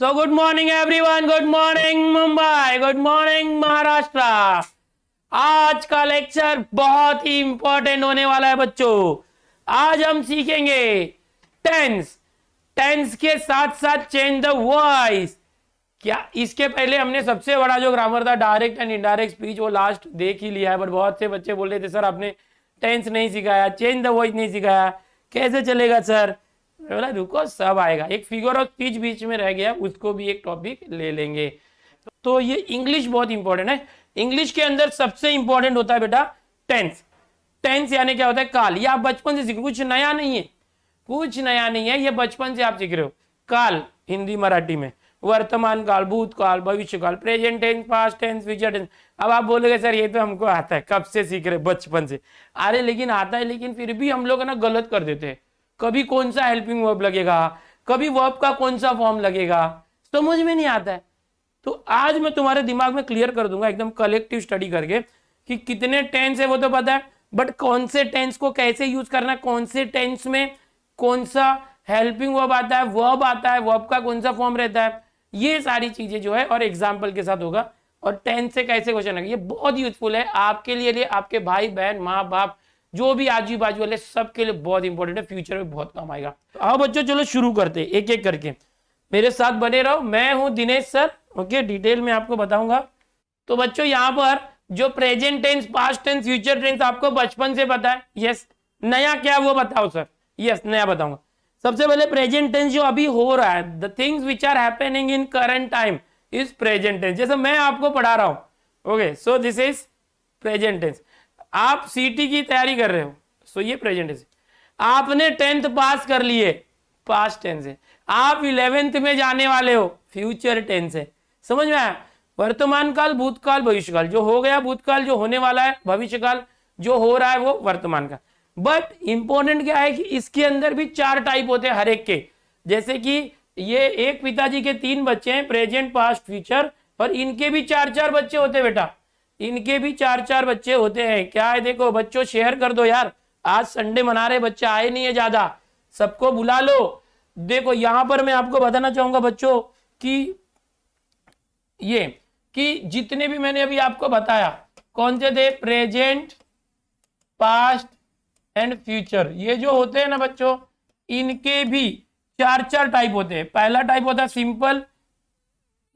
So good morning everyone, good morning Mumbai, good morning Maharashtra. आज का lecture बहुत ही इंपॉर्टेंट होने वाला है बच्चों। आज हम सीखेंगे टेंस, टेंस के साथ साथ चेंज द वॉइस। क्या इसके पहले हमने सबसे बड़ा जो ग्रामर था डायरेक्ट एंड इनडायरेक्ट स्पीच वो लास्ट देख ही लिया है, बट बहुत से बच्चे बोल रहे थे सर आपने टेंस नहीं सिखाया, चेंज द वॉइस नहीं सिखाया, कैसे चलेगा सर। बोला रुको सब आएगा, एक फिगर ऑफ स्पीच बीच में रह गया, उसको भी एक टॉपिक ले लेंगे। तो ये इंग्लिश बहुत इंपॉर्टेंट है। इंग्लिश के अंदर सबसे इंपॉर्टेंट होता है बेटा टेंस। टेंस यानी क्या होता है? काल। ये आप बचपन से सीख, कुछ नया नहीं है, कुछ नया नहीं है, ये बचपन से आप सीख रहे हो। काल हिंदी मराठी में, वर्तमान काल, भूतकाल, भविष्य काल, present tense, past tense, future tense. अब आप बोलोगे सर ये तो हमको आता है, कब से सीख रहे? बचपन से। अरे लेकिन आता है, लेकिन फिर भी हम लोग ना गलत कर देते हैं। कभी कौन सा हेल्पिंग वर्ब लगेगा, कभी वर्ब का कौन सा फॉर्म लगेगा, समझ में नहीं आता है। तो आज मैं तुम्हारे दिमाग में क्लियर कर दूंगा एकदम कलेक्टिव स्टडी करके कि कितने टेंस है वो तो पता है, बट कौन से टेंस को कैसे यूज करना है, कौन से टेंस में कौन सा हेल्पिंग वर्ब आता है, वर्ब आता है, वर्ब का कौन सा फॉर्म रहता है, ये सारी चीजें जो है और एग्जाम्पल के साथ होगा। और टेंस से कैसे क्वेश्चन है, ये बहुत यूजफुल है आपके लिए, आपके भाई बहन माँ बाप जो भी आजू बाजू वाले सबके लिए बहुत इंपॉर्टेंट है, फ्यूचर में बहुत काम आएगा। आओ बच्चों चलो शुरू करते एक एक करके, मेरे साथ बने रहो। मैं हूं दिनेश सर, ओके, डिटेल में आपको बताऊंगा। तो बच्चों यहाँ पर जो present tense, past tense, future tense आपको बचपन से पता है। यस, नया क्या वो बताओ सर। यस, नया बताऊंगा। सबसे पहले प्रेजेंट टेंस जो अभी हो रहा है, the things which are happening in current time is present tense. जैसे मैं आपको पढ़ा रहा हूं, okay, so this is present tense. आप सीटी की तैयारी कर रहे हो, सो ये प्रेजेंट टेंस। आपने 10th पास कर लिए, पास्ट टेंस है। आप 11th में जाने वाले हो, फ्यूचर टेंस है। समझ में आया? वर्तमान काल, भूतकाल, भविष्य काल। जो हो गया भूतकाल, जो होने वाला है भविष्य काल, जो हो रहा है वो वर्तमान काल। बट इंपॉर्टेंट क्या है कि इसके अंदर भी 4 टाइप होते हैं हर एक के। जैसे कि ये एक पिताजी के 3 बच्चे हैं, प्रेजेंट पास्ट फ्यूचर, और इनके भी 4-4 बच्चे होते हैं बेटा, इनके भी 4-4 बच्चे होते हैं। क्या है देखो बच्चों, शेयर कर दो यार, आज संडे मना रहे, बच्चे आए नहीं है ज्यादा, सबको बुला लो। देखो यहां पर मैं आपको बताना चाहूंगा बच्चों कि ये कि जितने भी मैंने अभी आपको बताया कौन से थे, प्रेजेंट, पास्ट एंड फ्यूचर, ये जो होते हैं ना बच्चों, इनके भी 4-4 टाइप होते हैं। पहला टाइप होता है सिंपल,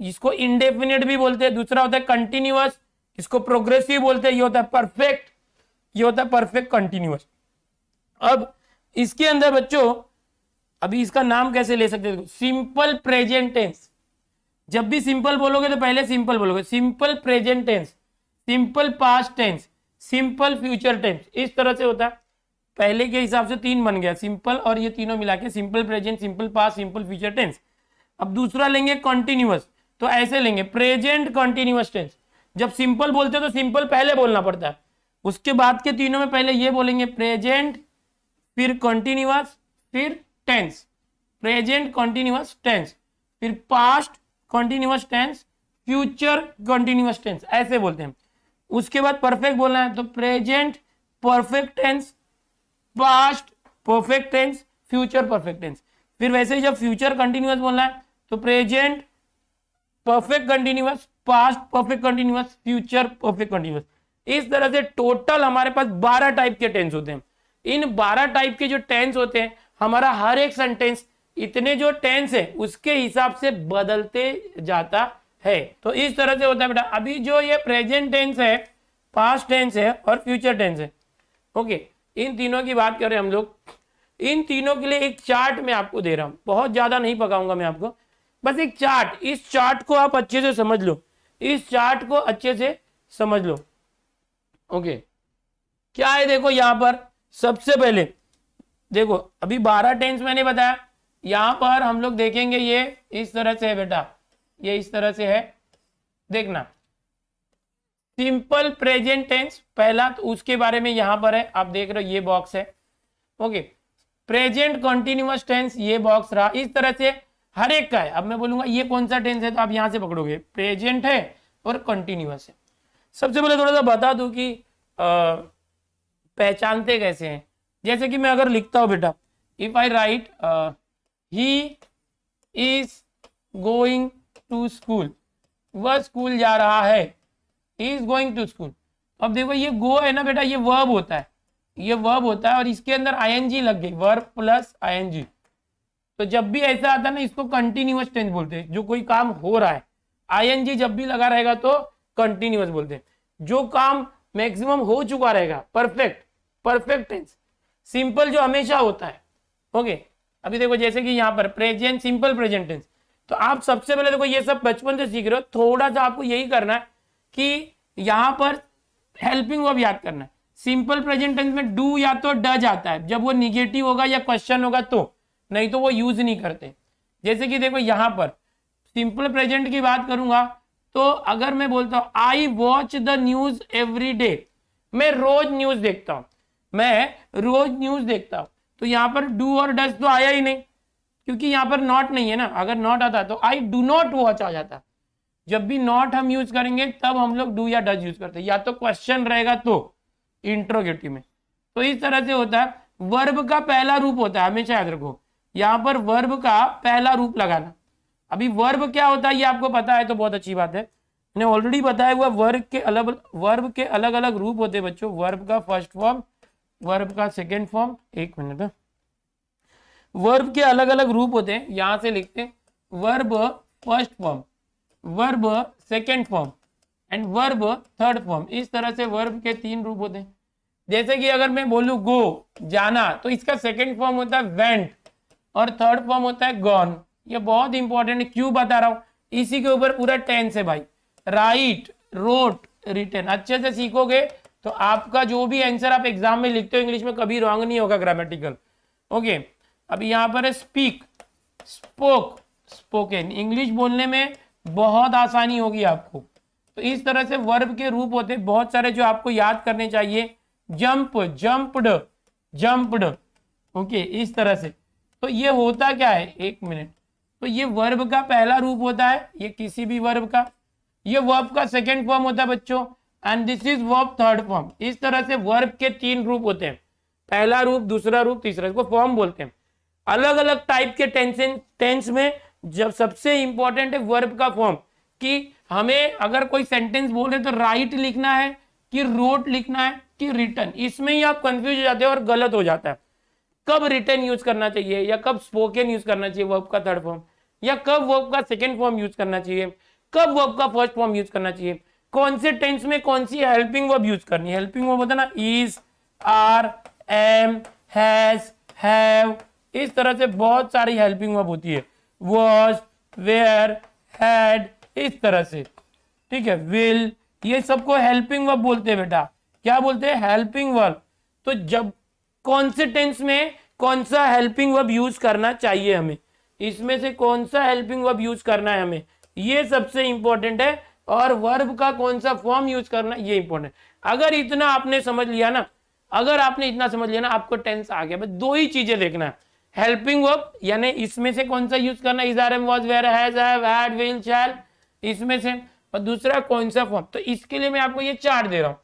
जिसको इंडेफिनिट भी बोलते हैं। दूसरा होता है कंटिन्यूअस, इसको प्रोग्रेसिव बोलते हैं। ये होता है परफेक्ट, ये होता है परफेक्ट कंटिन्यूअस। अब इसके अंदर बच्चों अभी इसका नाम कैसे ले सकते हैं? Simple present tense. जब भी सिंपल बोलोगे तो पहले सिंपल बोलोगे, simple present tense, simple past tense, simple future tense, इस तरह से होता है। पहले के हिसाब से 3 बन गया, सिंपल और ये तीनों मिला के simple present, simple past, simple future tense. अब दूसरा लेंगे कंटिन्यूअस, तो ऐसे लेंगे प्रेजेंट कंटिन्यूअस टेंस। जब सिंपल बोलते हैं तो सिंपल पहले बोलना पड़ता है, उसके बाद के तीनों में पहले ये बोलेंगे प्रेजेंट, फिर कंटिन्यूअस, फिर टेंस, प्रेजेंट कंटिन्यूअस टेंस, फिर past continuous tense, future continuous tense, ऐसे बोलते हैं। उसके बाद परफेक्ट बोलना है तो present perfect tense, past perfect tense, future perfect tense. फिर वैसे ही जब फ्यूचर कंटिन्यूअस बोलना है तो present perfect continuous, past perfect continuous, future perfect continuous. इस तरह से टोटल हमारे पास 12 टाइप के टेंस होते हैं। इन 12 टाइप के जो टेंस होते हैं, हमारा हर एक सेंटेंस इतने जो टेंस है उसके हिसाब से बदलते जाता है। तो इस तरह से होता है बेटा। अभी जो ये प्रेजेंट टेंस है, पास्ट टेंस है और फ्यूचर टेंस है, ओके, इन तीनों की बात करें हम लोग, इन तीनों के लिए एक चार्ट मैं आपको दे रहा हूं, बहुत ज्यादा नहीं पकाऊंगा मैं आपको, बस एक चार्ट। इस चार्ट को आप अच्छे से समझ लो, इस चार्ट को अच्छे से समझ लो, ओके। क्या है देखो यहां पर, सबसे पहले देखो अभी 12 टेंस मैंने बताया, यहां पर हम लोग देखेंगे ये इस तरह से है बेटा, ये इस तरह से है, देखना। सिंपल प्रेजेंट टेंस पहला, तो उसके बारे में यहां पर है, आप देख रहे हो ये बॉक्स है, ओके। प्रेजेंट कंटिन्यूअस टेंस ये बॉक्स रहा, इस तरह से हर एक का है। अब मैं बोलूंगा ये कौन सा टेंस है तो आप यहां से पकड़ोगे, प्रेजेंट है और कंटिन्यूअस है। सबसे पहले थोड़ा सा बता दूं कि पहचानते कैसे हैं। जैसे कि मैं अगर लिखता हूं बेटा, if I write he is going to school, वह स्कूल जा रहा है, he is going to school. अब देखो ये गो है ना बेटा, ये वर्ब होता है, ये वर्ब होता है और इसके अंदर आईएनजी लग गई, वर्ब प्लस आईएनजी। तो जब भी ऐसा आता है ना, इसको कंटिन्यूअस टेंस बोलते हैं। जो कोई काम हो रहा है, आईएनजी जब भी लगा रहेगा तो कंटिन्यूअस बोलते हैं। जो काम मैक्सिमम हो चुका रहेगा, परफेक्ट, परफेक्ट टेंस, सिंपल जो हमेशा होता है। ओके, अभी देखो जैसे कि यहाँ पर प्रेजेंट, सिंपल प्रेजेंट टेंस। तो आप सबसे पहले देखो ये सब बचपन से सीख रहे हो, थोड़ा सा आपको यही करना है कि यहाँ पर हेल्पिंग वर्ब याद करना है। सिंपल प्रेजेंट टेंस में डू या तो डज आता है, जब वो निगेटिव होगा या क्वेश्चन होगा तो, नहीं तो वो यूज नहीं करते। जैसे कि देखो यहाँ पर सिंपल प्रेजेंट की बात करूंगा तो अगर मैं बोलता हूं I watch the news every day, मैं रोज न्यूज देखता हूं, मैं रोज न्यूज देखता हूं, तो यहाँ पर डू और डज तो आया ही नहीं, क्योंकि यहाँ पर नॉट नहीं है ना। अगर नॉट आता तो आई डू नॉट वॉच आ जाता। जब भी नॉट हम यूज करेंगे तब हम लोग डू या डज यूज करते हैं, या तो क्वेश्चन रहेगा तो इंट्रोगेटिव में। तो इस तरह से होता है। वर्ब का पहला रूप होता है, हमेशा याद रखो, यहाँ पर वर्ब का पहला रूप लगाना। अभी वर्ब क्या होता है ये आपको पता है तो बहुत अच्छी बात है, मैंने ऑलरेडी बताया हुआ। वर्ब के अलग अलग रूप होते हैं बच्चों। वर्ब का फर्स्ट फॉर्म, वर्ब का सेकेंड फॉर्म, एक मिनट, वर्ब के अलग अलग रूप होते हैं। यहां से लिखते हैं verb first form, verb second form and verb third form. इस तरह से वर्ब के 3 रूप होते हैं। जैसे कि अगर मैं बोलूं गो, जाना, तो इसका सेकेंड फॉर्म होता है वेंट और थर्ड फॉर्म होता है गॉन। ये बहुत इंपॉर्टेंट है, क्यों बता रहा हूं, इसी के ऊपर पूरा टेंस है भाई। राइट, रोट, रिटन अच्छे से सीखोगे तो आपका जो भी आंसर आप एग्जाम में लिखते हो इंग्लिश में कभी रॉन्ग नहीं होगा, ग्रामेटिकल। ओके, अभी यहाँ पर है स्पीक, स्पोक, स्पोकन। इंग्लिश बोलने में बहुत आसानी होगी आपको। तो इस तरह से वर्ब के रूप होते हैं बहुत सारे जो आपको याद करने चाहिए। Jump, jumped, jumped. ओके, इस तरह से। तो ये होता क्या है, एक मिनट, तो ये वर्ब का पहला रूप होता है, ये किसी भी वर्ब का। ये वर्ब का सेकेंड फॉर्म होता है बच्चों, and this is verb third form. इस तरह से वर्ब के 3 रूप होते हैं, पहला रूप, दूसरा रूप, तीसरा। इसको फॉर्म बोलते हैं। अलग अलग टाइप के टेंस में जब सबसे इंपॉर्टेंट है वर्ब का फॉर्म, कि हमें अगर कोई सेंटेंस बोल रहे तो राइट लिखना है कि रोट लिखना है कि रिटन। इसमें ही आप कंफ्यूज हो जाते हैं और गलत हो जाता है। कब रिटन यूज करना चाहिए या कब स्पोकन यूज करना चाहिए वर्ब का थर्ड फॉर्म, या कब वर्ब का सेकंड फॉर्म यूज करना चाहिए, कब वर्ब का फर्स्ट फॉर्म यूज करना चाहिए, कौन से टेंस में कौन सी हेल्पिंग वर्ब यूज करनी है। हेल्पिंग वर्ब होता है ना, is, are, am, has, have. इस तरह से बहुत सारी हेल्पिंग वर्ब होती है। वॉज, वेयर, हैड, इस तरह से, ठीक है, विल, ये सबको हेल्पिंग वर्ब बोलते हैं बेटा। क्या बोलते हैं, हेल्पिंग वर्ब। तो जब कौन से टेंस में कौन सा हेल्पिंग वर्ब यूज करना चाहिए हमें, इसमें से कौन सा हेल्पिंग वर्ब यूज करना है हमें, ये सबसे इंपॉर्टेंट है। और वर्ब का कौन सा फॉर्म यूज करना, ये इंपॉर्टेंट। अगर इतना आपने समझ लिया ना, अगर आपने इतना समझ लिया ना, आपको टेंस आ गया। बस 2 ही चीजें देखना है, हेल्पिंग वर्ब यानी इसमें से कौन सा यूज करना, is, are, am, was, were, has, have, had, will, shall, इसमें से, और दूसरा कौन सा फॉर्म। तो इसके लिए मैं आपको ये चार्ट दे रहा हूं,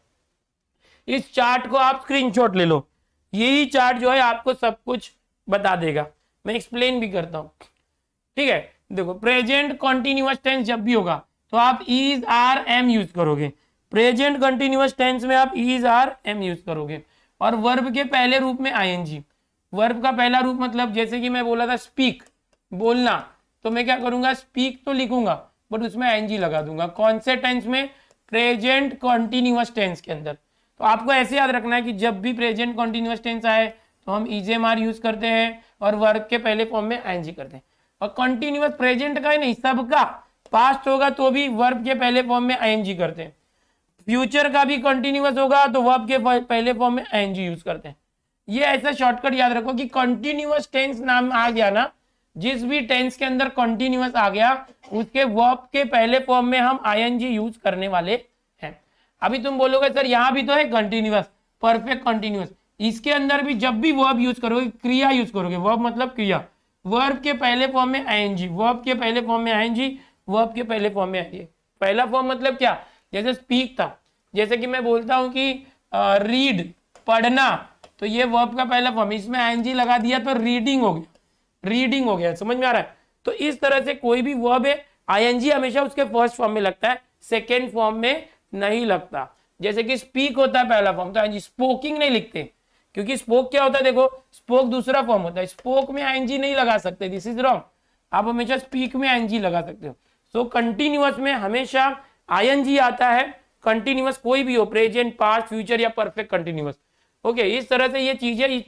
इस चार्ट को आप स्क्रीनशॉट ले लो। यही चार्ट जो है आपको सब कुछ बता देगा। मैं एक्सप्लेन भी करता हूं, ठीक है। देखो, प्रेजेंट कॉन्टिन्यूअस टेंस जब भी होगा तो आप इज, आर, एम यूज करोगे। प्रेजेंट कॉन्टिन्यूअस टेंस में आप इज, आर, एम यूज करोगे। और वर्ब के पहले रूप में आईएनजी। वर्ब का पहला रूप मतलब जैसे कि मैं बोला था स्पीक, बोलना, तो मैं क्या करूंगा, स्पीक तो लिखूंगा बट उसमें आईएनजी लगा दूंगा। कौन से टेंस में, प्रेजेंट कॉन्टिन्यूअस टेंस के अंदर। तो आपको ऐसे याद रखना है कि जब भी प्रेजेंट कॉन्टिन्यूअस टेंस आए तो हम इजेएमआर यूज करते हैं और वर्ब के पहले फॉर्म में आईएनजी करते हैं। और कॉन्टिन्यूअस प्रेजेंट का ही नहीं, सबका, पास्ट होगा तो भी वर्ब के पहले फॉर्म में आईएनजी करते हैं। फ्यूचर का भी कंटिन्यूअस होगा तो वर्ब के पहले फॉर्म में आईएनजी यूज करते हैं। ये ऐसा शॉर्टकट याद रखो कि कंटिन्यूअस टेंस नाम आ गया ना, जिस भी टेंस के अंदर कंटिन्यूअस आ गया उसके वर्ब के पहले फॉर्म में हम आईएनजी यूज करने वाले हैं। अभी तुम बोलोगे सर यहाँ भी तो है कंटिन्यूअस, परफेक्ट कंटिन्यूअस, इसके अंदर भी जब भी वर्ब यूज करोगे, क्रिया यूज करोगे, वर्ब मतलब क्रिया, वर्ब के पहले फॉर्म में आईएनजी, वर्ब के पहले फॉर्म में आईएनजी, वर्ब के पहले फॉर्म में आईएनजी। पहला फॉर्म मतलब क्या, जैसे स्पीक था, जैसे कि मैं बोलता हूं कि रीड, पढ़ना, तो ये वर्ब का पहला फॉर्म, इसमें आईएनजी लगा दिया तो रीडिंग हो गया, रीडिंग हो गया। समझ में आ रहा है। तो इस तरह से कोई भी वर्ब है आईएनजी हमेशा उसके फर्स्ट फॉर्म में लगता है, सेकेंड फॉर्म में नहीं लगता। जैसे कि स्पीक होता है पहला फॉर्म, तो आईएनजी, स्पोकिंग नहीं लिखते क्योंकि स्पोक क्या होता है, देखो स्पोक दूसरा फॉर्म होता है, स्पोक में आईएनजी नहीं लगा सकते, दिस इज रॉन्ग। आप हमेशा स्पीक में आईएनजी लगा सकते हो। सो कंटिन्यूअस में हमेशा आईएनजी आता है, कंटिन्यूअस कोई भी हो, प्रेजेंट, पास्ट, फ्यूचर या परफेक्ट कंटिन्यूअस। ओके, इस तरह से ये चीजें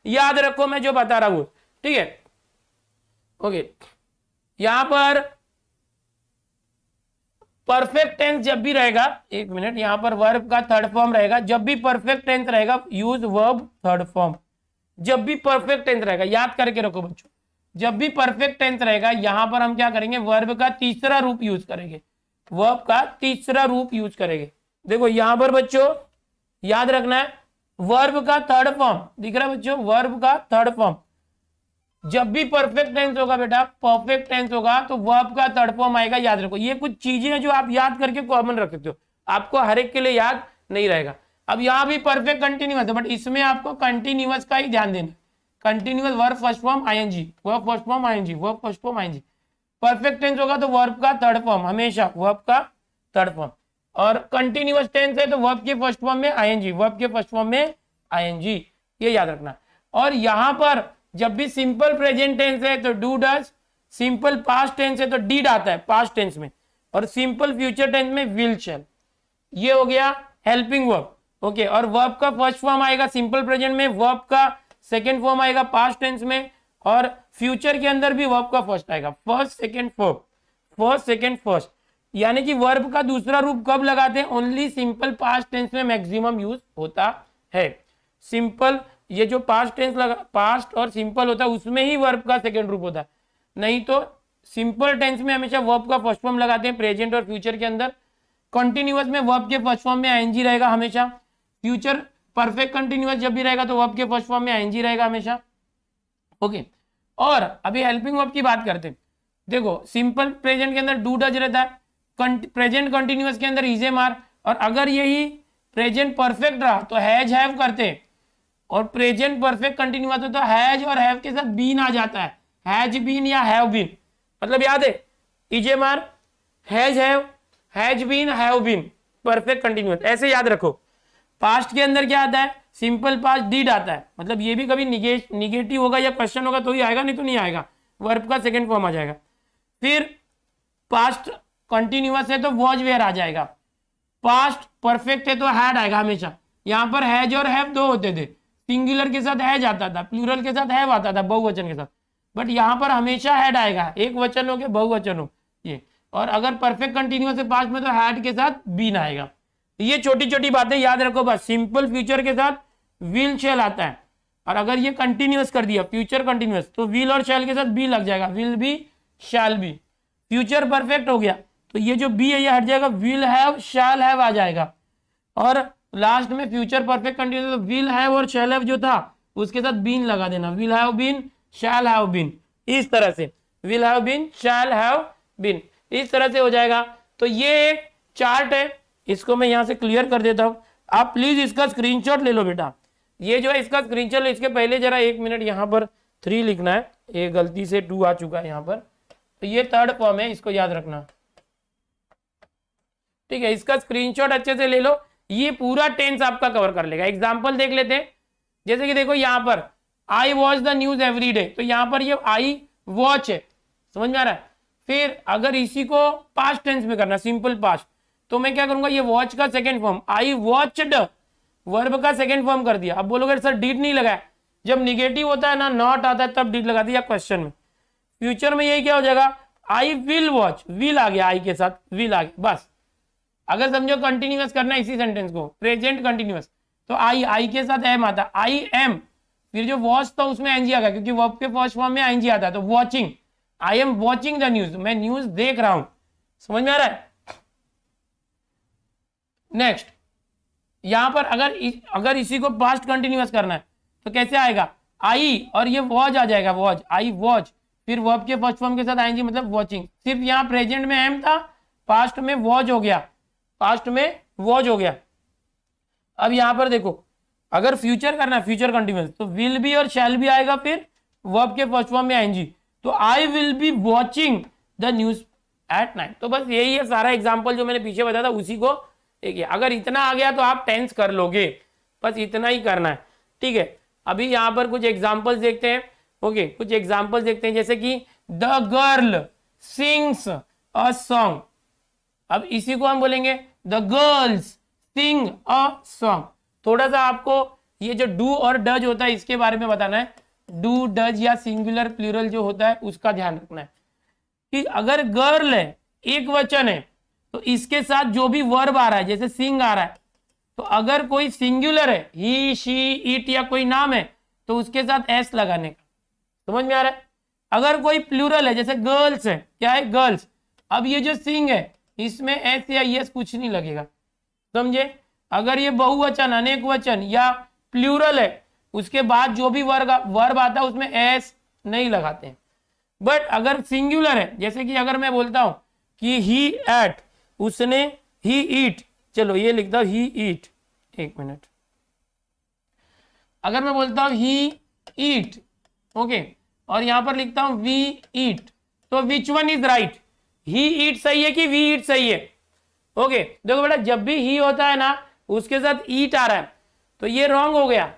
याद रखो मैं जो बता रहा हूं, ठीक है। ओके, यहां पर परफेक्ट टेंस जब भी रहेगा, एक मिनट, यहां पर वर्ब का थर्ड फॉर्म रहेगा, जब भी परफेक्ट टेंस रहेगा यूज वर्ब थर्ड फॉर्म। जब भी परफेक्ट टेंस रहेगा, याद करके रखो बच्चों, जब भी परफेक्ट टेंस रहेगा यहां पर हम क्या करेंगे, वर्ब का तीसरा रूप यूज करेंगे, वर्ब का तीसरा रूप यूज करेंगे। देखो यहां पर बच्चों याद रखना है, वर्ब का थर्ड फॉर्म दिख रहा है बच्चों, वर्ब का थर्ड फॉर्म। जब भी परफेक्ट टेंस होगा बेटा, परफेक्ट टेंस होगा तो वर्ब का थर्ड फॉर्म आएगा, याद रखो। ये कुछ चीजें हैं जो आप याद करके कॉमन रख सकते हो, आपको हर एक के लिए याद नहीं रहेगा। अब यहां भी परफेक्ट कंटिन्यूअस है, बट इसमें आपको कंटिन्यूअस का ही ध्यान देना, continuous verb first form ING, verb first form ING, verb first form ING. Perfect tense होगा तो वर्ब का थर्ड फॉर्म, हमेशा वर्ब का थर्ड फॉर्म। और कंटिन्यूअस टेंस है तो वर्ब के फर्स्ट फॉर्म में आईएनजी, वर्ब के फर्स्ट फॉर्म में आईएनजी, ये याद रखना। और यहां पर जब भी सिंपल प्रेजेंट टेंस है तो do does, simple past tense है तो डिड आता है पास्ट टेंस में, और सिंपल फ्यूचर टेंस में विल शैल। ये हो गया हेल्पिंग वर्ब। ओके, और वर्ब का फर्स्ट फॉर्म आएगा सिंपल प्रेजेंट में, वर्ब का सेकेंड फॉर्म आएगा पास्ट टेंस में, और फ्यूचर के अंदर भी वर्ब का फर्स्ट आएगा, first second first, first second first. यानी कि वर्ब का दूसरा रूप कब लगाते हैं, ओनली सिंपल पास्ट टेंस में मैक्सिमम यूज होता है। सिंपल, ये जो पास्ट टेंस लगा, पास्ट और सिंपल होता है उसमें ही वर्ब का सेकेंड रूप होता है, नहीं तो सिंपल टेंस में हमेशा वर्ब का फर्स्ट फॉर्म लगाते हैं प्रेजेंट और फ्यूचर के अंदर। कंटिन्यूअस में वर्ब के फर्स्ट फॉर्म में आईएनजी रहेगा हमेशा। फ्यूचर परफेक्ट कंटिन्यूअस जब भी रहेगा तो वर्ब के फर्स्ट फॉर्म में आईएनजी रहेगा हमेशा। ओके, और अभी हेल्पिंग वर्ब की बात करते हैं। देखो सिंपल प्रेजेंट के अंदर डू डज रहता है, प्रेजेंट कंटिन्यूअस के अंदर इज एम आर, और अगर यही प्रेजेंट परफेक्ट रहा तो हैज हैव करते हैं, और प्रेजेंट परफेक्ट कंटिन्यूअस हो तो हैज और हैव के साथ बीन आ जाता है, हैज बीन या हैव बीन। मतलब याद है, is am are, has have, has been, have been, perfect continuous, ऐसे याद रखो। पास्ट के अंदर क्या आता है, सिंपल पास्ट डिड आता है, मतलब ये भी कभी निगेटिव होगा या क्वेश्चन होगा तो ही आएगा, नहीं तो नहीं आएगा, वर्ब का सेकेंड फॉर्म आ जाएगा। फिर पास्ट कंटिन्यूअस है तो वॉज वेयर आ जाएगा, पास्ट परफेक्ट है तो हैड आएगा हमेशा। यहां पर हैज और हैव दो होते थे, सिंगुलर के साथ हैज आता था, प्लूरल के साथ हैव आता था, बहुवचन के साथ, बट यहां पर हमेशा हैड आएगा, एक वचन हो के बहुवचन हो ये। और अगर परफेक्ट कंटिन्यूअस है पास्ट में तो हैड के साथ बीन आएगा। ये छोटी छोटी बातें याद रखो बस। सिंपल फ्यूचर के साथ विल शैल आता है, और अगर ये कंटिन्यूअस कर दिया फ्यूचर कंटिन्यूअस तो विल और शैल के साथ बी लग जाएगा, will be, shall B. Future perfect हो गया तो ये जो बी है ये हट जाएगा, विल हैव, शैल हैव आ जाएगा। और लास्ट में फ्यूचर परफेक्ट कंटिन्यूअस तो विल हैव और शैल हैव जो था उसके साथ बीन लगा देना, will have been, shall have been, इस तरह से will have been, shall have been, इस तरह से हो जाएगा। तो ये एक चार्ट है, इसको मैं यहां से क्लियर कर देता हूं, आप प्लीज इसका स्क्रीनशॉट ले लो बेटा। ये जो है इसका स्क्रीनशॉट, इसके पहले जरा एक मिनट यहां पर 3 लिखना है, ये गलती से 2 आ चुका है यहां पर, तो ये थर्ड फॉर्म है, इसको याद रखना, ठीक है। इसका स्क्रीनशॉट अच्छे से ले लो, ये पूरा टेंस आपका कवर कर लेगा। एग्जाम्पल देख लेते हैं, जैसे कि देखो यहां पर I watch the news every day, तो यहां पर ये आई वॉच है, समझ में आ रहा है। फिर अगर इसी को पास्ट टेंस में करना, सिंपल पास्ट, तो मैं क्या करूंगा, ये वॉच का second form I watched, verb का सेकेंड फॉर्म कर दिया। अब बोलोगे सर डिड नहीं लगाया, जब निगेटिव होता है ना, नॉट आता है तब डिड लगा दिया क्वेश्चन में। फ्यूचर में यही क्या हो जाएगा, आई विल वॉच, विल आ गया, आई के साथ विल आ गया, बस। अगर समझो कंटिन्यूअस करना इसी सेंटेंस को, प्रेजेंट कंटिन्यूअस, तो आई के साथ एम आता, आई एम, फिर जो वॉच था उसमें एनजी आ गया क्योंकि वर्ब के फर्स्ट फॉर्म में एनजी आता है, तो watching, I am watching the news, मैं न्यूज देख रहा हूं, समझ में आ रहा है। नेक्स्ट, यहां पर अगर इसी को पास्ट कंटिन्यूअस करना है तो कैसे आएगा, आई और ये वॉच आ जाएगा, वॉच, आई वॉच, फिर वर्ब के फर्स्ट फॉर्म के साथ आएंगे, मतलब वॉचिंग। सिर्फ यहां प्रेजेंट में एम था, पास्ट में वॉच हो गया, पास्ट में वॉच हो गया। अब यहां पर देखो, अगर फ्यूचर करना है, फ्यूचर कंटिन्यूअस, तो विल बी और शैल भी आएगा, फिर वर्ब के फर्स्ट फॉर्म में आएंगी, तो आई will be watching the news at night. तो बस यही है सारा एग्जाम्पल जो मैंने पीछे बताया था, उसी को देखिए। अगर इतना आ गया तो आप टेंस कर लोगे, बस इतना ही करना है, ठीक है। अभी यहाँ पर कुछ एग्जाम्पल्स देखते हैं। ओके, कुछ एग्जाम्पल्स देखते हैं, जैसे कि the girl sings a song. अब इसी को हम बोलेंगे the girls sing a song. थोड़ा सा आपको ये जो डू और डज होता है इसके बारे में बताना है। डू डज या सिंगुलर प्लूरल जो होता है उसका ध्यान रखना है कि अगर गर्ल है, एक वचन है, तो इसके साथ जो भी वर्ब आ रहा है, जैसे सिंग आ रहा है, तो अगर कोई सिंगुलर है, ही शी इट या कोई नाम है, तो उसके साथ एस लगाने का। समझ में आ रहा है? अगर कोई प्लूरल है, जैसे गर्ल्स है, क्या है गर्ल्स, अब ये जो सिंग है इसमें एस या यस कुछ नहीं लगेगा, समझे। अगर ये बहुवचन, अनेक वचन या प्लूरल है, उसके बाद जो भी वर्ब आता है उसमें एस नहीं लगाते हैं। बट अगर सिंगुलर है, जैसे कि अगर मैं बोलता हूं कि ही एट, उसने, ही ईट, चलो ये लिखता हूं ही ईट, एक मिनट। अगर मैं बोलता हूं ही ईट, ओके, और यहां पर लिखता हूं वी ईट, तो विच वन इज राइट? ही ईट सही है कि वी ईट सही है? ओके, देखो बेटा, जब भी ही होता है ना उसके साथ ईट आ रहा है तो ये रॉन्ग हो गया,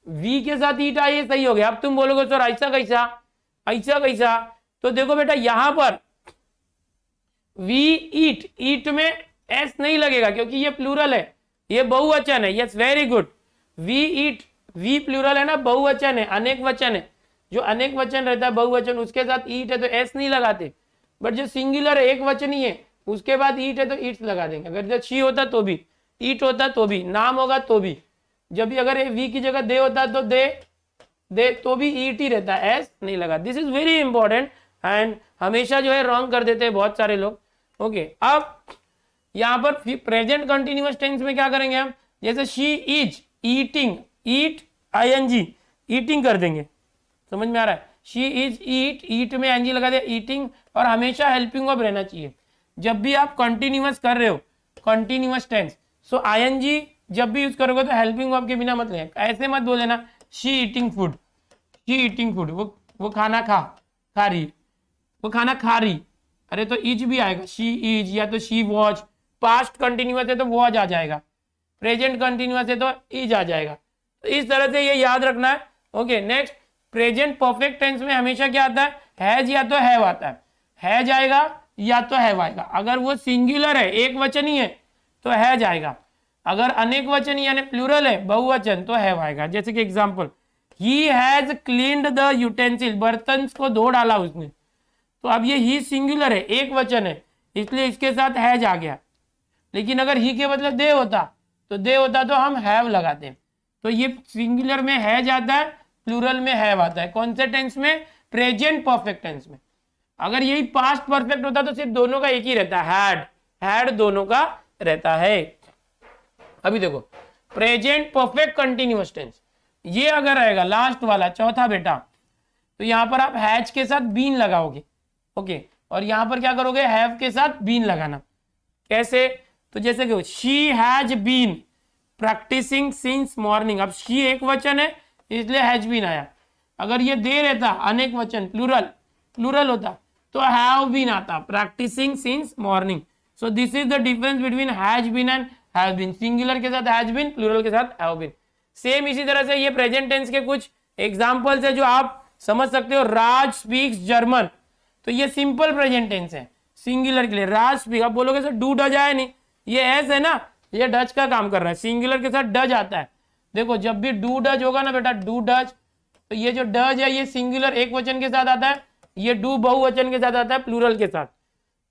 वी के साथ ईट आया, ये सही हो गया। अब तुम बोलोगे सर ऐसा कैसा, ऐसा कैसा? तो देखो बेटा, यहां पर वी ईट, ईट में एस नहीं लगेगा क्योंकि ये प्लूरल है, ये बहुवचन है। Yes, very good. We eat, we plural है ना, बहुवचन है, अनेक वचन है। जो अनेक वचन रहता है बहुवचन, उसके साथ ईट है तो एस नहीं लगाते। बट जो सिंगुलर है, एक वचन ही है, उसके बाद ईट है तो ईट्स लगा देंगे। अगर जो शी होता तो भी, ईट होता तो भी, नाम होगा तो भी। जब भी अगर वी की जगह दे होता तो दे तो भी ईट ही रहता है, एस नहीं लगा। This is very important and हमेशा जो है रॉन्ग कर देते हैं बहुत सारे लोग। ओके, अब यहाँ पर प्रेजेंट कंटिन्यूअस टेंस में क्या करेंगे हम? जैसे she is eating, eat ING, eating कर देंगे। समझ में आ रहा है? शी इज ईट, ईट में एनजी लगा दिया, ईटिंग, और हमेशा हेल्पिंग वर्ब रहना चाहिए। जब भी आप कंटिन्यूअस कर रहे हो, कंटिन्यूअस टेंस, सो आईएनजी जब भी यूज करोगे तो हेल्पिंग वर्ब के बिना मत लेना। ऐसे मत बोल देना she eating food, she eating food, वो खाना खा रही, वो खाना खा रही। अरे तो इज भी आएगा, शी इज, या तो शी वॉज। पास्ट कंटिन्यूअस है तो वॉज आ जाएगा, प्रेजेंट कंटिन्यूअस है तो इज आ जाएगा। तो इस तरह से ये याद रखना है। Okay, next, present perfect tense में हमेशा क्या आता है? हैज या तो हैव आता है। हैज आएगा या तो हैव आएगा। अगर वो सिंगुलर है, एक वचन ही है, तो हैज आएगा। अगर अनेक वचन यानी प्लूरल है, बहुवचन, तो हैव आएगा। जैसे कि example, he has cleaned the utensil, बर्तन को धो डाला उसने। तो अब ये ही सिंगुलर है, एक वचन है, इसलिए इसके साथ हैज आ गया। लेकिन अगर ही के बदले दे होता तो हम हैव लगाते। तो ये सिंगुलर में हैज आता है, प्लूरल में हैव आता है। कौन से टेंस में? प्रेजेंट परफेक्ट टेंस में। अगर यही पास्ट परफेक्ट होता तो सिर्फ दोनों का एक ही रहता है, हैड दोनों का रहता है। अभी देखो, प्रेजेंट परफेक्ट कंटिन्यूअस टेंस, ये अगर रहेगा लास्ट वाला, चौथा बेटा, तो यहां पर आप हैज के साथ बीन लगाओगे। ओके, और यहां पर क्या करोगे? हैव के साथ बीन लगाना। कैसे? तो जैसे कि she has been practising since morning. अब शी एक वचन है इसलिए हैज बीन आया। अगर ये दे रहता, अनेक वचन, प्लूरल होता, तो हैव बीन आता, practising since morning. So this is the difference between has been and have been. Singular के साथ हैज बीन, प्लूरल के साथ हैव बीन। सेम इसी तरह से ये प्रेजेंट टेंस के कुछ एग्जांपल्स है जो आप समझ सकते हो। राज स्पीक्स जर्मन, तो ये सिंपल प्रेजेंट टेंस है सिंगुलर के लिए। राज स्पीक, आप बोलोगे सर डू डज आया नहीं, ये एस है ना, ये डज का काम कर रहा है। सिंगुलर के साथ डज आता है। देखो, जब भी डू डज होगा ना बेटा, डू डज, तो ये जो डज है ये सिंगुलर एक वचन के साथ आता है, ये डू बहुवचन के साथ आता है, प्लूरल के साथ।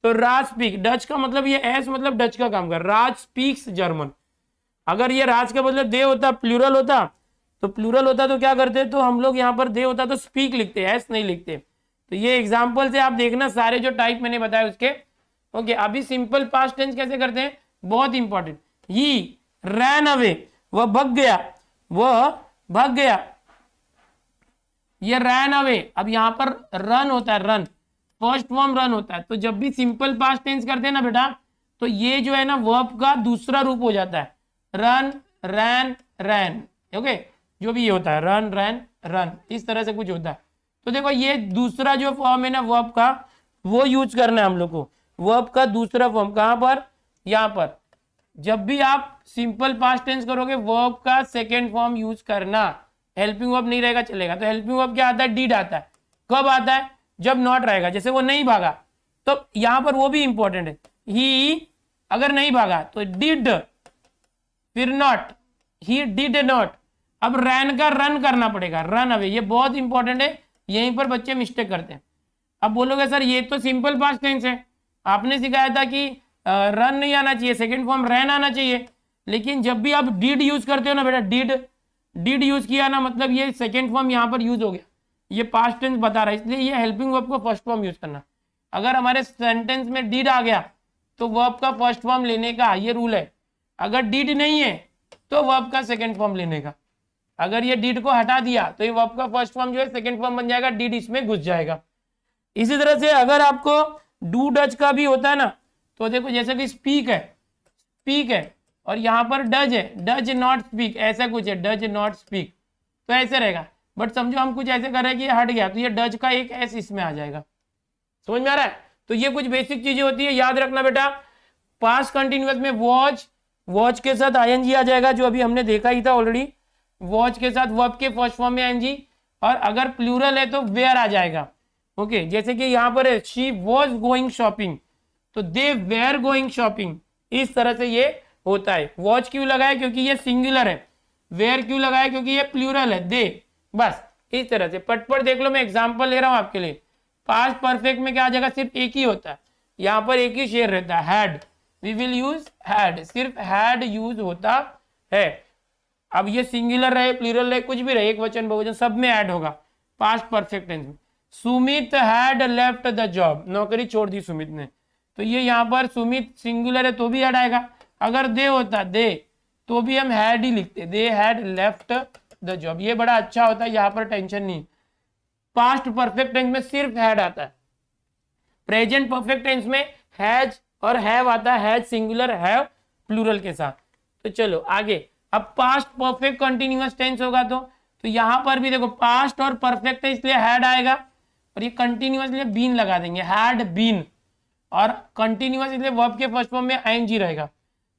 तो राज स्पीक, डच का मतलब ये एस मतलब डच का काम कर, राज स्पीक्स जर्मन। अगर ये राज का मतलब दे होता, प्लूरल होता, तो क्या करते? तो हम लोग यहाँ पर दे होता तो स्पीक लिखते, एस नहीं लिखते। तो ये एग्जाम्पल से आप देखना सारे जो टाइप मैंने बताया उसके। ओके, अभी सिंपल पास्ट टेंस कैसे करते हैं, बहुत इंपॉर्टेंट। ही रैन अवे, वह भाग गया, ये रैन अवे। अब यहाँ पर रन होता है, रन फर्स्ट फॉर्म रन होता है। तो जब भी सिंपल पास्ट टेंस करते हैं ना बेटा, तो ये जो है ना वर्ब का दूसरा रूप हो जाता है, रन, रैन, रैन। ओके, जो भी ये होता है, रन, रैन, रन, इस तरह से कुछ होता है। तो देखो ये दूसरा जो फॉर्म है ना वर्ब का, वो यूज करना है हम लोग को। वर्ब का दूसरा फॉर्म कहां पर, यहां पर। जब भी आप सिंपल पास्ट टेंस करोगे वर्ब का सेकेंड फॉर्म यूज करना। हेल्पिंग वर्ब नहीं रहेगा चलेगा। तो हेल्पिंग वर्ब क्या आता है, डिड आता है। कब आता है, जब नॉट रहेगा, जैसे वो नहीं भागा तो यहां पर वो भी इंपॉर्टेंट है। ही अगर नहीं भागा तो डिड, फिर नॉट, ही डिड नॉट। अब रैन का रन करना पड़ेगा, रन अवे, ये बहुत इंपॉर्टेंट है, यहीं पर बच्चे मिस्टेक करते हैं। अब बोलोगे सर ये तो सिंपल पास्ट टेंस है, आपने सिखाया था कि रन नहीं आना चाहिए, सेकंड फॉर्म रैन आना चाहिए। लेकिन जब भी आप डिड यूज करते हो ना बेटा, डिड यूज किया ना, मतलब ये सेकंड फॉर्म यहाँ पर यूज हो गया, ये पास्ट टेंस बता रहा है, इसलिए ये हेल्पिंग वर्ब को फर्स्ट फॉर्म यूज करना। अगर हमारे सेंटेंस में डिड आ गया तो वर्ब का फर्स्ट फॉर्म लेने का ये रूल है। अगर डिड नहीं है तो वर्ब का सेकंड फॉर्म लेने का। अगर ये डिड को हटा दिया तो ये वर्ब का फर्स्ट फॉर्म जो है सेकंड फॉर्म बन जाएगा, डिड इसमें घुस जाएगा। इसी तरह से अगर आपको डू डज का भी होता है ना, तो देखो जैसे कि स्पीक है और यहाँ पर डज है, डज नॉट स्पीक, ऐसा कुछ है, डज नॉट स्पीक, तो ऐसे रहेगा। बट समझो हम कुछ ऐसे कर रहे हैं कि ये हट गया, तो ये डज का एक एस इसमें आ जाएगा। समझ में आ रहा है? तो ये कुछ बेसिक चीजें होती है, याद रखना बेटा। पास्ट कंटिन्यूअस में वॉच के साथ आईएनजी आ जाएगा, जो अभी हमने देखा ही था ऑलरेडी। वॉच के साथ वर्ब के फर्स्ट फॉर्म में आईएनजी, और अगर प्लूरल है तो वेयर आ जाएगा। ओके, जैसे कि यहाँ पर है शी वॉज गोइंग शॉपिंग, तो दे वेयर गोइंग शॉपिंग, इस तरह से ये होता है। वॉच क्यों लगाया, क्योंकि ये सिंगुलर है। वेयर क्यों लगाया, क्योंकि ये प्लूरल है, दे। बस इस तरह से पटपट देख लो, मैं एग्जांपल ले रहा हूं आपके लिए। पास्ट परफेक्ट में क्या आ जाएगा, सिर्फ एक ही होता है, यहाँ पर एक ही शेर रहता है, had. We will use had, सिर्फ हैड यूज होता है। अब ये सिंगुलर रहे, प्लूरल रहे, कुछ भी रहे, एक वचन बहुवचन, सब में ऐड होगा पास्ट परफेक्ट टेंस में। Sumit had left the job, नौकरी छोड़ दी सुमित ने, तो ये यहाँ पर सुमित सिंगुलर है तो भी ऐड आएगा। अगर दे होता, दे, तो भी हम हैड ही लिखते, they had left the job. ये बड़ा अच्छा होता है, यहाँ पर टेंशन नहीं। पास्ट परफेक्ट टेंस में सिर्फ हैड आता है। प्रेजेंट परफेक्ट टेंस में हैज और हैव आता है, हैज सिंगुलर, हैव प्लूरल के साथ। तो चलो आगे। अब पास्ट परफेक्ट कंटिन्यूअस टेंस होगा तो यहां पर भी देखो पास्ट और परफेक्ट है, इसलिए हैड आएगा, और ये कंटिन्यूअस लिए बीन लगा देंगे, हैड बीन। और कंटिन्यूअस इसलिए वर्ब के फर्स्ट फॉर्म में आईएनजी रहेगा,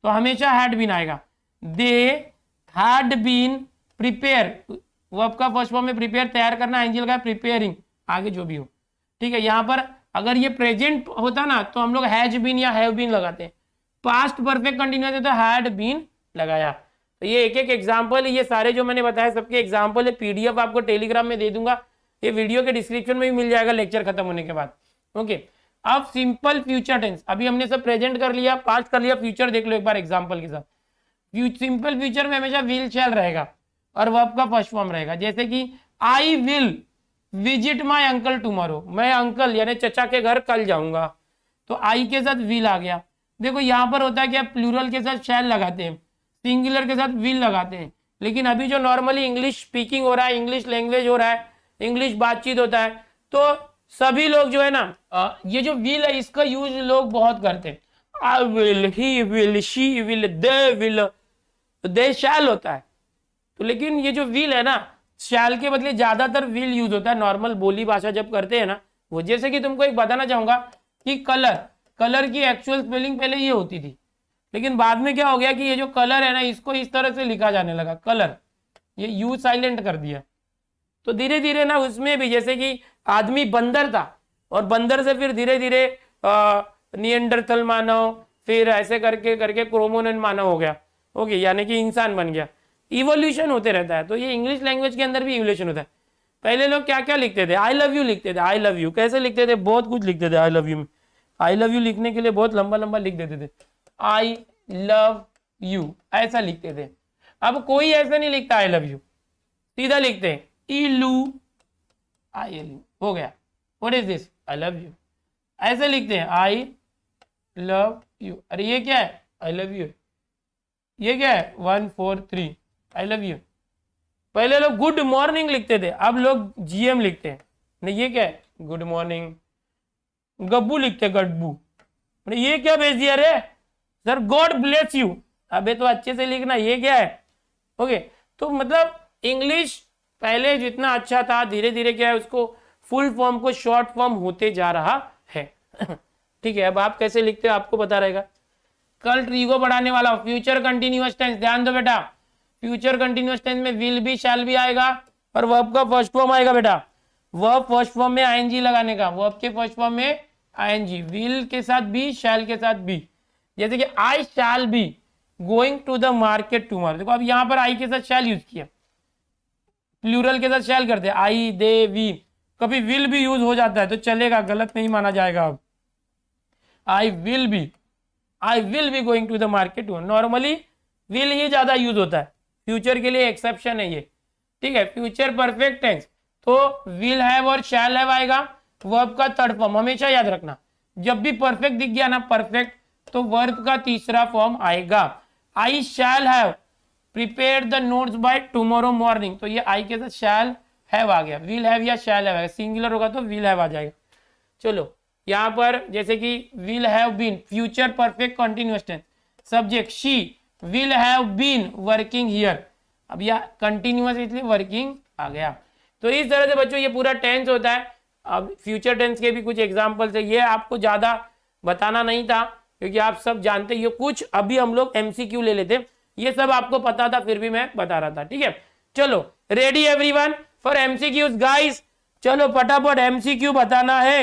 तो हमेशा हैड बीन आएगा। They had been prepare, verb का फर्स्ट फॉर्म में प्रिपेयर, तैयार करना, आईएनजी लगा, प्रिपेयरिंग, आगे जो भी हो। ठीक है, यहाँ पर अगर ये प्रेजेंट होता ना तो हम लोग हैज बीन या हैव बीन लगाते हैं। पास्ट परफेक्ट कंटिन्यूअस है तो हैड बीन लगाया। तो ये एक एक एग्जाम्पल, ये सारे जो मैंने बताया सबके एग्जाम्पल है। पीडीएफ आपको टेलीग्राम में दे दूंगा, ये वीडियो के डिस्क्रिप्शन में भी मिल जाएगा लेक्चर खत्म होने के बाद। ओके, अब सिंपल फ्यूचर टेंस, अभी हमने सब प्रेजेंट कर लिया, पास्ट कर लिया, फ्यूचर देख लो एक बार एग्जाम्पल के साथ। सिंपल फ्यूचर में हमेशा विल शैल रहेगा और वर्ब का फर्स्ट फॉर्म रहेगा। जैसे कि I will visit my uncle tomorrow, मैं अंकल यानी चचा के घर कल जाऊंगा, तो आई के साथ विल आ गया। देखो यहाँ पर होता है कि आप प्लूरल के साथ शैल लगाते हैं, सिंगुलर के साथ विल लगाते हैं, लेकिन अभी जो नॉर्मली इंग्लिश स्पीकिंग हो रहा है, इंग्लिश लैंग्वेज हो रहा है, इंग्लिश बातचीत होता है, तो सभी लोग जो है ना ये जो विल है इसका यूज लोग बहुत करते हैं। I will, he will, she will, they will, they shall होता है। तो लेकिन ये जो विल है ना, शैल के बदले ज्यादातर विल यूज होता है नॉर्मल बोली भाषा जब करते हैं ना वो। जैसे कि तुमको एक बताना चाहूंगा कि कलर की एक्चुअल स्पेलिंग पहले ये होती थी, लेकिन बाद में क्या हो गया कि ये जो कलर है ना इसको इस तरह से लिखा जाने लगा, कलर, ये यू साइलेंट कर दिया। तो धीरे धीरे ना उसमें भी, जैसे कि आदमी बंदर था और बंदर से फिर धीरे धीरे निएंडरथल मानव, फिर ऐसे करके करके क्रोमोनेन मानव हो गया। ओके, यानी कि इंसान बन गया। इवोल्यूशन होते रहता है, तो ये इंग्लिश लैंग्वेज के अंदर भी इवोल्यूशन होता है। पहले लोग क्या क्या लिखते थे, आई लव यू लिखते थे। आई लव यू कैसे लिखते थे, बहुत कुछ लिखते थे आई लव यू में। आई लव यू लिखने के लिए बहुत लंबा लंबा लिख देते थे, आई लव यू ऐसा लिखते थे। अब कोई ऐसा नहीं लिखता आई लव यू, सीधा लिखते हैं इलू, आई एल यू, हो गया। What is this, I love you, ऐसे लिखते हैं आई लव यू। अरे ये क्या है, आई लव यू। ये क्या है, 1 4 3 आई लव यू। पहले लोग गुड मॉर्निंग लिखते थे, अब लोग जीएम लिखते हैं। नहीं, ये क्या है, गुड मॉर्निंग। गब्बू लिखते गड्बू। ये क्या भेज दिया रे सर, गॉड ब्लेस यू। अबे तो अच्छे से लिखना, ये क्या है। ओके, तो मतलब इंग्लिश पहले जितना अच्छा था धीरे धीरे क्या है उसको फुल फॉर्म को शॉर्ट फॉर्म होते जा रहा है। ठीक है, अब आप कैसे लिखते हो आपको पता रहेगा। कल ट्रीगो पढ़ाने वाला हूं। फ्यूचर कंटिन्यूअस टेंस, ध्यान दो बेटा, फ्यूचर कंटिन्यूअस टेंस में विल बी शैल बी आएगा और वर्ब का फर्स्ट फॉर्म आएगा बेटा। वर्ब फर्स्ट फॉर्म में आईएनजी लगाने का, वर्ब के फर्स्ट फॉर्म में आईएनजी, विल के साथ बी, शैल के साथ बी। जैसे कि I shall be going to the market tomorrow, देखो अब यहां पर आई के साथ शैल यूज किया, प्लूरल के साथ शैल करते हैं, आई दे वी, कभी विल भी यूज हो जाता है तो चलेगा, गलत नहीं माना जाएगा। अब I will be going to the market tomorrow, normally will ही ज्यादा यूज होता है, फ्यूचर के लिए एक्सेप्शन है ये। ठीक है, फ्यूचर परफेक्ट टेंस तो विल हैव और शैल हैव आएगा, वर्ब का थर्ड फॉर्म, हमेशा याद रखना जब भी परफेक्ट दिख गया ना परफेक्ट, तो वर्ब का तीसरा फॉर्म आएगा। I shall have prepare the notes by tomorrow morning, तो ये आई के साथ शैल हैव आ गया, विल हैव या शैल हैव, सिंगुलर होगा तो विल हैव आ जाएगा। चलो यहां पर जैसे कि will have been, future perfect continuous tense, subject she will have been working here, अब यह कंटिन्यूअस इसलिए वर्किंग आ गया। तो इस तरह से बच्चों ये पूरा टेंस होता है। अब फ्यूचर टेंस के भी कुछ एग्जांपल्स है, ये आपको ज्यादा बताना नहीं था क्योंकि आप सब जानते ही हो, कुछ अभी हम लोग एमसीक्यू ले लेते, ये सब आपको पता था फिर भी मैं बता रहा था। ठीक है, चलो ready everyone for MCQs guys, चलो फटाफट एमसीक्यू बताना है।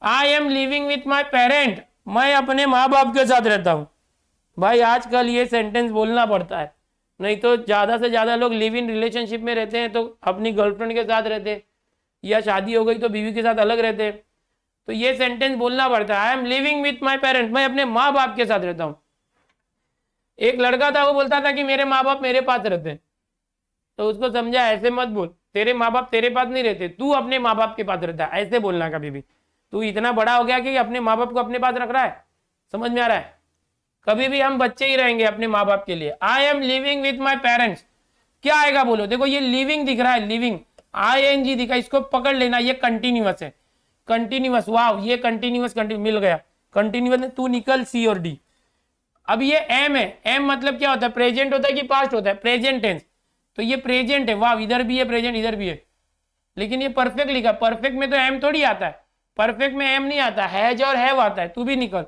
I am living with my parent, मैं अपने माँ बाप के साथ रहता हूं। भाई आजकल ये सेंटेंस बोलना पड़ता है, नहीं तो ज्यादा से ज्यादा लोग लिव इन रिलेशनशिप में रहते हैं तो अपनी गर्लफ्रेंड के साथ रहते, या शादी हो गई तो बीवी के साथ अलग रहते, तो ये सेंटेंस बोलना पड़ता है। I am living with my parent, मैं अपने माँ बाप के साथ रहता हूं। एक लड़का था वो बोलता था कि मेरे माँ बाप मेरे पास रहते, तो उसको समझा ऐसे मत बोल, तेरे माँ बाप तेरे पास नहीं रहते, तू अपने माँ बाप के पास रहता है, ऐसे बोलना कभी भी। तू इतना बड़ा हो गया कि अपने माँ बाप को अपने पास रख रहा है, समझ में आ रहा है? कभी भी हम बच्चे ही रहेंगे अपने माँ बाप के लिए। I am living with my parents, क्या आएगा बोलो? देखो ये लिविंग दिख रहा है, लिविंग आईएनजी दिखा, इसको पकड़ लेना, ये कंटिन्यूअस है, कंटिन्यूअस, वाव ये कंटिन्यूअस मिल गया, कंटिन्यूअस में तू निकल सी और डी। अब ये एम है, एम मतलब क्या होता है? प्रेजेंट होता है कि पास्ट होता है? प्रेजेंट टेंस, तो ये प्रेजेंट है, वाव इधर भी है प्रेजेंट, इधर भी है, लेकिन ये परफेक्ट लिखा, परफेक्ट में तो एम थोड़ी आता है, परफेक्ट में एम नहीं आता, हैज और हैव आता है, तू भी निकल,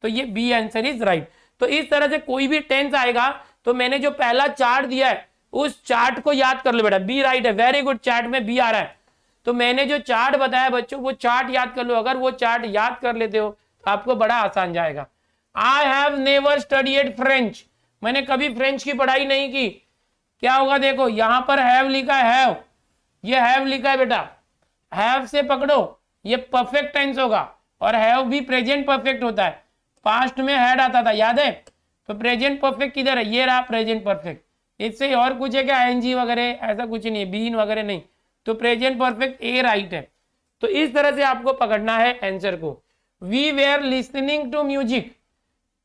तो ये बी आंसर इज राइट। तो इस तरह से कोई भी टेंस आएगा तो मैंने जो पहला चार्ट दिया है उस चार्ट को याद कर लो बेटा, बी राइट है, वेरी गुड, चार्ट में बी आ रहा है, तो मैंने जो चार्ट बताया बच्चों वो चार्ट याद कर लो, अगर वो चार्ट याद कर लेते हो तो आपको बड़ा आसान जाएगा। I have never studied French, मैंने कभी फ्रेंच की पढ़ाई नहीं की, क्या होगा देखो यहां पर हैव लिखा है, हैव, ये हैव लिखा है बेटा, हैव से पकड़ो, ये परफेक्ट टेंस होगा, और हैव भी प्रेजेंट परफेक्ट होता है, पास्ट में हैड आता था याद है, तो प्रेजेंट परफेक्ट किधर है? ये रहा प्रेजेंट परफेक्ट, इससे और कुछ है क्या? आईएनजी वगैरह ऐसा कुछ नहीं है, बीन वगैरह नहीं, तो प्रेजेंट परफेक्ट ए राइट है। तो इस तरह से आपको पकड़ना है आंसर को। We were listening to music,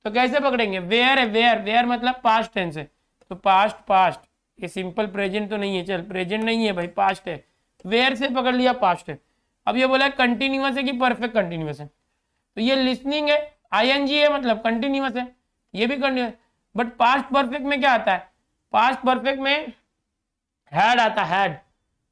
तो कैसे पकड़ेंगे? वेयर है, वेयर, वेयर मतलब पास्ट टेंस है, तो पास्ट, पास्ट, ये सिंपल प्रेजेंट तो नहीं है, चल प्रेजेंट नहीं है भाई, पास्ट है, वेयर से पकड़ लिया पास्ट है। अब ये बोला कंटिन्यूअस है कि परफेक्ट कंटिन्यूअस है, तो ये लिसनिंग है, आईएनजी है मतलब कंटिन्यूअस है, ये भी कंटिन्यूअस, बट पास्ट परफेक्ट में क्या आता है? पास्ट परफेक्ट में हैड आता है, हैड,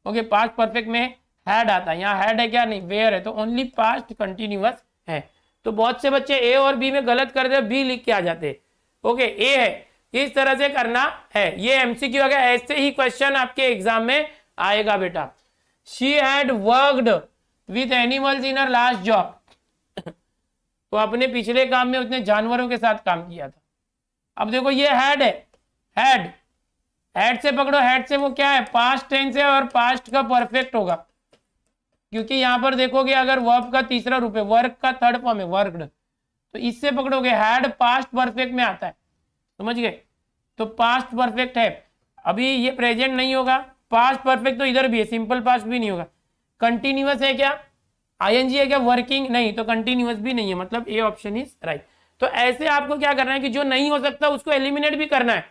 ओके, पास्ट परफेक्ट में हैड आता है, यहाँ हैड है क्या? नहीं, वेयर है, तो ओनली पास्ट कंटिन्यूअस है। तो बहुत से बच्चे ए और बी में गलत करते हैं, बी लिख के आ जाते, ओके, ए है, इस तरह से करना है। ये एमसीक्यू आ गया, ऐसे ही क्वेश्चन आपके एग्जाम में आएगा बेटा। She had worked with animals in her last job, तो अपने पिछले काम में उसने जानवरों के साथ काम किया था। अब देखो ये हैड है, हैड, हैड से पकड़ो, हैड से वो क्या है? पास्ट टेंस है और पास्ट का परफेक्ट होगा, क्योंकि यहां पर देखोगे अगर वर्ब का तीसरा रूप है, वर्क का थर्ड फॉर्म है वर्कड, तो इससे पकड़ोगे, हैड पास्ट परफेक्ट में आता है, समझ गए? तो पास्ट परफेक्ट है, अभी ये प्रेजेंट नहीं होगा, पास्ट परफेक्ट तो इधर भी है, सिंपल पास्ट भी नहीं होगा। कंटिन्यूअस है क्या? आईएनजी है क्या? वर्किंग नहीं, तो कंटिन्यूअस भी नहीं है, मतलब ए ऑप्शन इज राइट। तो ऐसे आपको क्या करना है कि जो नहीं हो सकता उसको एलिमिनेट भी करना है,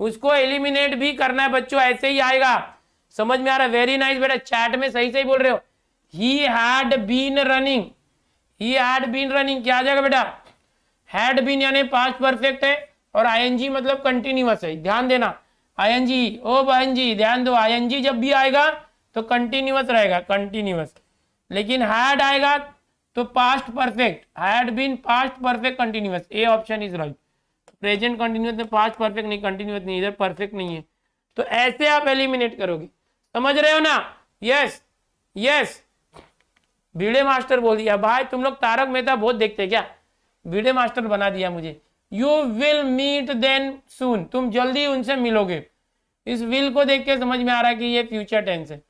उसको एलिमिनेट भी करना है बच्चों, ऐसे ही आएगा, समझ में आ रहा है? वेरी नाइस बेटा, चैट में सही सही बोल रहे हो। He had been running, he had been running क्या आ जाएगा बेटा? हैड बीन यानी पास्ट परफेक्ट है, और आईएनजी मतलब कंटिन्यूअस है, ध्यान देना, आईएनजी, ओ बहन जी ध्यान दो, आईएनजी जब भी आएगा तो कंटिन्यूअस रहेगा, कंटिन्यूअस। लेकिन हैड आएगा तो past perfect, had been past perfect continuous, A option is right. Present continuous में पास्ट परफेक्ट नहीं, कंटिन्यूअस नहीं, इधर परफेक्ट नहीं है। तो ऐसे आप एलिमिनेट करोगे, समझ रहे हो ना? Yes yes. भिड़े मास्टर बोल दिया भाई, तुम लोग तारक मेहता बहुत देखते क्या? भिड़े मास्टर बना दिया मुझे। यू विल मीट देन सून, तुम जल्दी उनसे मिलोगे। इस विल को देख के समझ में आ रहा है कि ये फ्यूचर टेंस है।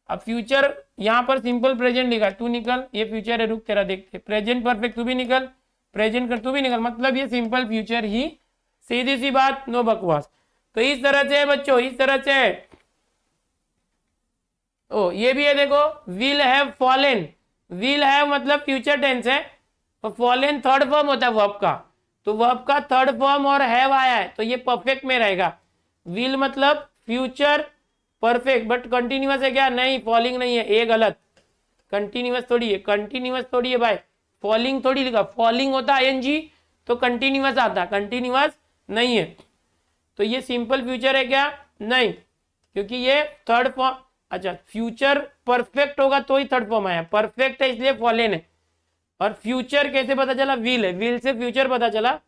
अब फ्यूचर यहाँ पर सिंपल प्रेजेंट लिखा, तू निकल, ये फ्यूचर है, रुक तेरा देखते। प्रेजेंट परफेक्ट, तू भी निकल, प्रेजेंट कर, तू भी निकल, मतलब ये सिंपल फ्यूचर ही, सीधी सी बात, नो बकवास। तो इस तरह से है बच्चों, इस तरह से है। ओ ये भी है देखो, will have fallen, will have मतलब फ्यूचर टेंस है, और फॉलन थर्ड फॉर्म होता है वर्ब का, तो वर्ब का थर्ड फॉर्म और हैव आया है तो ये परफेक्ट में रहेगा। विल मतलब फ्यूचर परफेक्ट, बट कंटिन्यूअस है क्या? नहीं, फॉलिंग नहीं है, ये गलत। कंटिन्यूअस थोड़ी है, कंटिन्यूअस थोड़ी है भाई, फॉलिंग थोड़ी लिखा। फॉलिंग होता है आईएनजी तो कंटिन्यूअस आता, कंटिन्यूअस नहीं है। तो ये सिंपल फ्यूचर है क्या? नहीं, क्योंकि ये थर्ड फॉर्म। अच्छा, फ्यूचर परफेक्ट होगा तो ही थर्ड फॉर्म आया, परफेक्ट है इसलिए फॉलन है। और फ्यूचर कैसे पता चला? विल है, विल से फ्यूचर पता चला,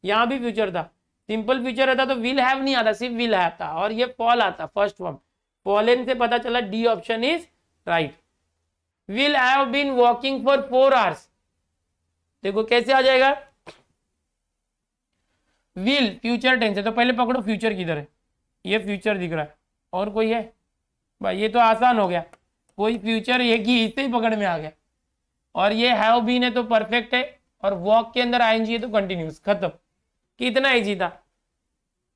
यहां भी फ्यूचर था। सिंपल फ्यूचर रहता तो विल हैव नहीं आता, सिर्फ विल आता, और ये फॉल आता फर्स्ट फॉर्म, फॉलन से पता चला, D option is right. Will have been walking for 4 hours, देखो कैसे आ जाएगा? विल फ्यूचर टेंस है तो पहले पकड़ो फ्यूचर किधर है, ये फ्यूचर दिख रहा है, और कोई है भाई? ये तो आसान हो गया, कोई फ्यूचर एक ही, इससे ही पकड़ में आ गया। और ये हैव बीन है तो परफेक्ट है, और वॉक के अंदर आईएनजी है तो कंटिन्यूअस, खत्म। कितना इजी था।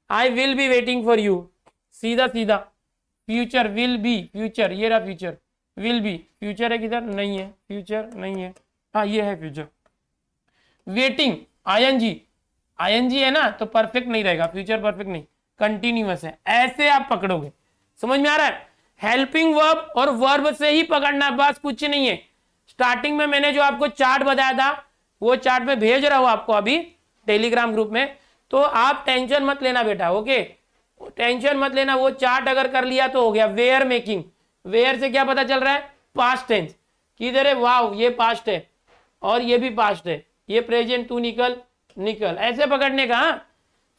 आई will be waiting for you, सीधा सीधा। फ्यूचर विल बी, फ्यूचर ये रहा फ्यूचर, विल बी फ्यूचर है किधर? नहीं है, फ्यूचर नहीं है, हाँ ये है फ्यूचर। वेटिंग आईएनजी, आईएनजी है ना तो परफेक्ट नहीं रहेगा, फ्यूचर परफेक्ट नहीं, कंटिन्यूअस है। ऐसे आप पकड़ोगे, समझ में आ रहा है? हेल्पिंग वर्ब और वर्ब से ही पकड़ना, बस कुछ नहीं है। स्टार्टिंग में मैंने जो आपको चार्ट बताया था वो चार्ट में भेज रहा हूं आपको अभी टेलीग्राम ग्रुप में, तो आप टेंशन मत लेना बेटा, ओके? टेंशन मत लेना, वो चार्ट अगर कर लिया तो हो गया। वेयर मेकिंग, वेयर से क्या पता चल रहा है? Past tense. किधर है? वाव, ये पास्ट है और ये भी पास्ट है, ये प्रेजेंट, तू निकल निकल, ऐसे पकड़ने का।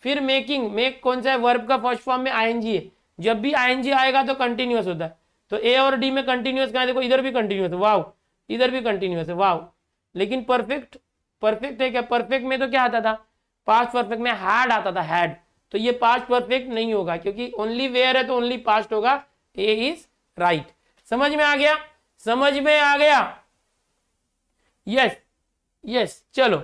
फिर मेकिंग, मेक कौन सा है? वर्ब का फर्स्ट फॉर्म में आईएनजी है, जब भी आईएनजी आएगा तो कंटिन्यूअस होता है। तो ए और डी में कंटिन्यूअस कहाँ है? देखो इधर भी कंटिन्यूअस है, वाव, इधर भी कंटिन्यूअस है, वाव। लेकिन परफेक्ट, परफेक्ट है क्या? परफेक्ट में तो क्या आता था? पास्ट परफेक्ट में हैड आता था, हैड। तो ये पास्ट परफेक्ट नहीं होगा क्योंकि ओनली वेयर है तो ओनली पास्ट होगा, ए इज राइट। समझ में आ गया? समझ में आ गया? यस यस, चलो